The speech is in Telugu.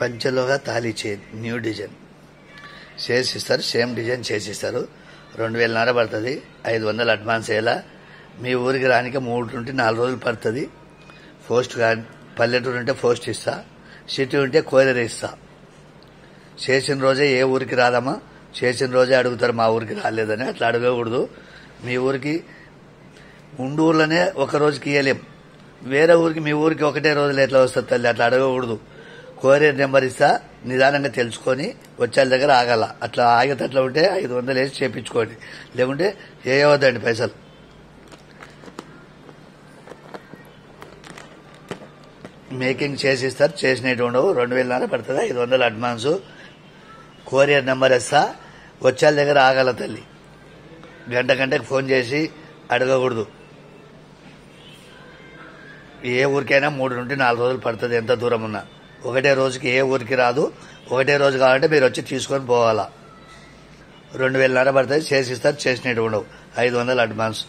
పంచలోహ తాళీ చైన్ న్యూ డిజైన్ చేసిస్తారు. సేమ్ డిజైన్ చేసిస్తారు. 2000 పడుతుంది. 500 అడ్వాన్స్ అయ్యేలా. మీ ఊరికి రానికి 3 నుండి 4 రోజులు పడుతుంది. పోస్ట్ కానీ పల్లెటూరు ఉంటే పోస్ట్ ఇస్తా, సిటీ ఉంటే కొరియర్ ఇస్తా. చేసిన రోజే ఏ ఊరికి రాదమ్మా, చేసిన రోజే అడుగుతారు మా ఊరికి రాలేదని. అట్లా అడగకూడదు. మీ ఊరికి ఉండు ఊర్లోనే ఒక రోజుకి ఇయ్యలేం, వేరే ఊరికి మీ ఊరికి ఒకటే రోజులు ఎట్లా వస్తుంది తల్లి, అట్లా అడగకూడదు. కొరియర్ నెంబర్ ఇస్తా, నిదానంగా తెలుసుకొని వచ్చే దగ్గర ఆగాల. అట్లా ఆగేటట్లా ఉంటే 500 వేసి చేపించుకోండి, లేకుంటే ఏవద్దండి పైసలు. మేకింగ్ చేసిస్తారు, చేసినట్టు ఉండవు. 2000 పడుతుంది. 500 అడ్వాన్సు. కొరియర్ నెంబర్ ఇస్తా, వచ్చే దగ్గర ఆగాల తల్లి. గంటకి ఫోన్ చేసి అడగకూడదు. ఏ ఊరికైనా 3 నుండి 4 రోజులు పడుతుంది, ఎంత దూరం ఉన్నా. ఒకటే రోజుకి ఏ ఊరికి రాదు. ఒకటే రోజు కావాలంటే మీరు వచ్చి తీసుకొని పోవాలా. 2000 పడుతుంది. చేసిస్తారు, చేసినట్టు ఉండవు. 500 అడ్వాన్స్.